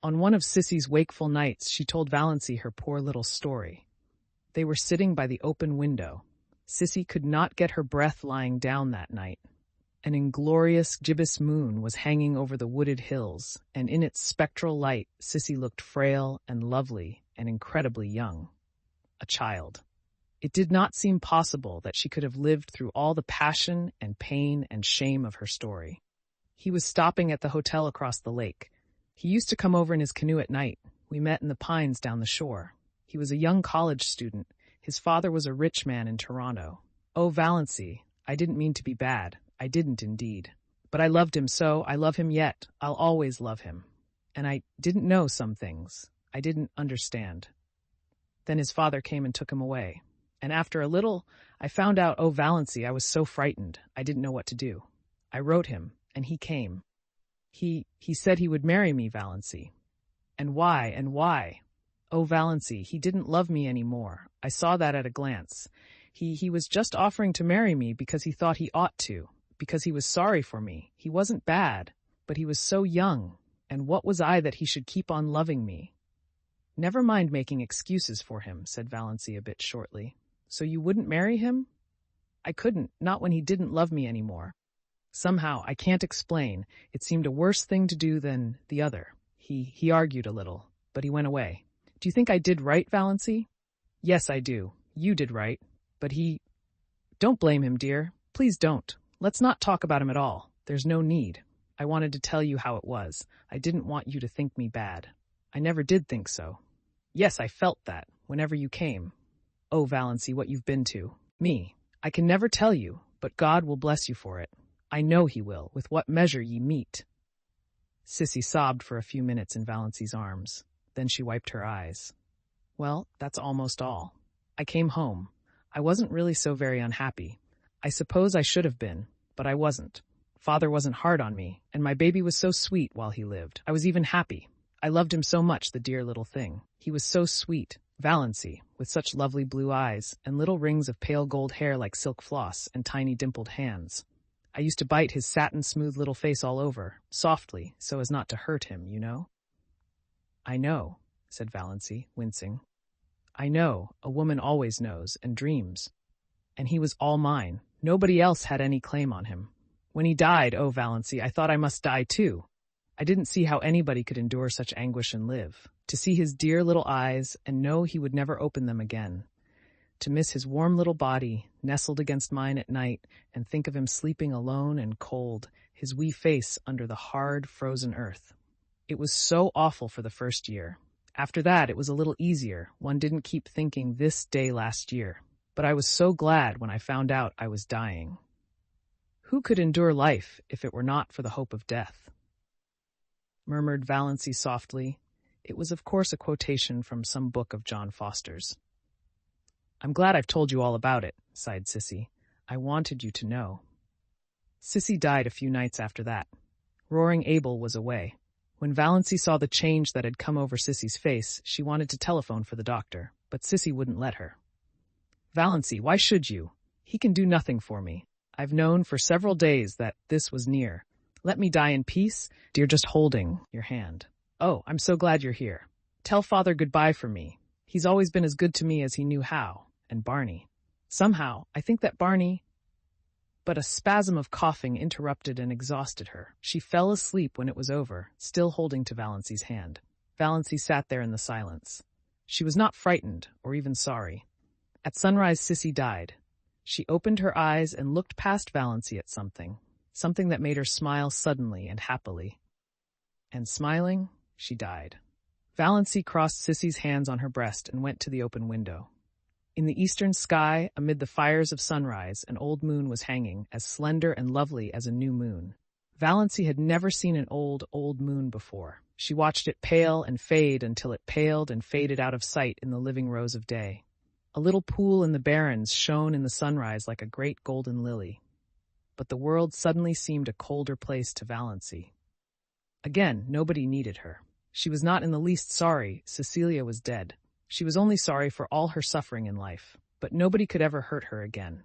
On one of Cissy's wakeful nights, she told Valancy her poor little story. They were sitting by the open window. Cissy could not get her breath lying down that night. An inglorious gibbous moon was hanging over the wooded hills, and in its spectral light, Cissy looked frail and lovely and incredibly young. A child. It did not seem possible that she could have lived through all the passion and pain and shame of her story. He was stopping at the hotel across the lake. He used to come over in his canoe at night. We met in the pines down the shore. He was a young college student. His father was a rich man in Toronto. Oh, Valancy, I didn't mean to be bad. I didn't indeed. But I loved him so. I love him yet. I'll always love him. And I didn't know some things. I didn't understand. Then his father came and took him away. And after a little, I found out, oh, Valancy, I was so frightened. I didn't know what to do. I wrote him, and he came. He said he would marry me, Valancy. And why, and why? Oh, Valancy, he didn't love me anymore. I saw that at a glance. He was just offering to marry me because he thought he ought to, because he was sorry for me. He wasn't bad, but he was so young, and what was I that he should keep on loving me? Never mind making excuses for him, said Valancy a bit shortly. So you wouldn't marry him? I couldn't, not when he didn't love me anymore. Somehow, I can't explain, it seemed a worse thing to do than the other. He argued a little, but he went away. Do you think I did right, Valancy? Yes, I do. You did right. But he... Don't blame him, dear. Please don't. Let's not talk about him at all. There's no need. I wanted to tell you how it was. I didn't want you to think me bad. I never did think so. Yes, I felt that, whenever you came. Oh, Valancy, what you've been to. Me. I can never tell you, but God will bless you for it. I know he will, with what measure ye meet. Cissy sobbed for a few minutes in Valancy's arms. Then she wiped her eyes. Well, that's almost all. I came home. I wasn't really so very unhappy. I suppose I should have been, but I wasn't. Father wasn't hard on me, and my baby was so sweet while he lived. I was even happy. I loved him so much, the dear little thing. He was so sweet. Valancy, with such lovely blue eyes, and little rings of pale gold hair like silk floss, and tiny dimpled hands. I used to bite his satin-smooth little face all over, softly, so as not to hurt him, you know? I know, said Valancy, wincing. I know, a woman always knows, and dreams. And he was all mine. Nobody else had any claim on him. When he died, oh, Valancy, I thought I must die too. I didn't see how anybody could endure such anguish and live. To see his dear little eyes and know he would never open them again. To miss his warm little body, nestled against mine at night, and think of him sleeping alone and cold, his wee face under the hard, frozen earth. It was so awful for the first year. After that, it was a little easier. One didn't keep thinking this day last year. But I was so glad when I found out I was dying. Who could endure life if it were not for the hope of death? Murmured Valancy softly. It was of course a quotation from some book of John Foster's. I'm glad I've told you all about it, sighed Cissy. I wanted you to know. Cissy died a few nights after that. Roaring Abel was away. When Valancy saw the change that had come over Cissy's face, she wanted to telephone for the doctor, but Cissy wouldn't let her. Valancy, why should you? He can do nothing for me. I've known for several days that this was near. Let me die in peace, dear, just holding your hand. Oh, I'm so glad you're here. Tell Father goodbye for me. He's always been as good to me as he knew how. And Barney. Somehow, I think that Barney... But a spasm of coughing interrupted and exhausted her. She fell asleep when it was over, still holding to Valancy's hand. Valancy sat there in the silence. She was not frightened, or even sorry. At sunrise, Cissy died. She opened her eyes and looked past Valancy at something that made her smile suddenly and happily. And smiling, she died. Valancy crossed Cissy's hands on her breast and went to the open window. In the eastern sky, amid the fires of sunrise, an old moon was hanging, as slender and lovely as a new moon. Valancy had never seen an old moon before. She watched it pale and fade until it paled and faded out of sight in the living rose of day. A little pool in the barrens shone in the sunrise like a great golden lily. But the world suddenly seemed a colder place to Valancy. Again, nobody needed her. She was not in the least sorry Cecilia was dead. She was only sorry for all her suffering in life, but nobody could ever hurt her again.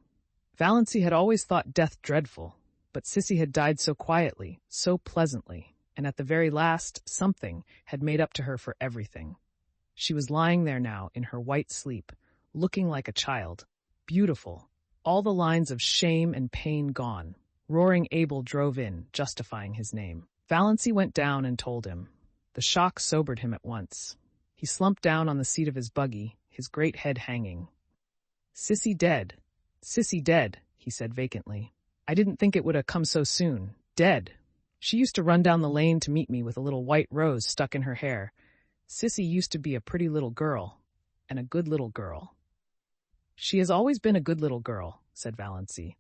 Valancy had always thought death dreadful, but Cissy had died so quietly, so pleasantly. and at the very last, something had made up to her for everything. She was lying there now in her white sleep, looking like a child, beautiful, all the lines of shame and pain gone. Roaring Abel drove in, justifying his name. Valancy went down and told him. The shock sobered him at once. He slumped down on the seat of his buggy, his great head hanging. Cissy dead, he said vacantly. I didn't think it would have come so soon. Dead. She used to run down the lane to meet me with a little white rose stuck in her hair. Cissy used to be a pretty little girl, and a good little girl. She has always been a good little girl, said Valancy.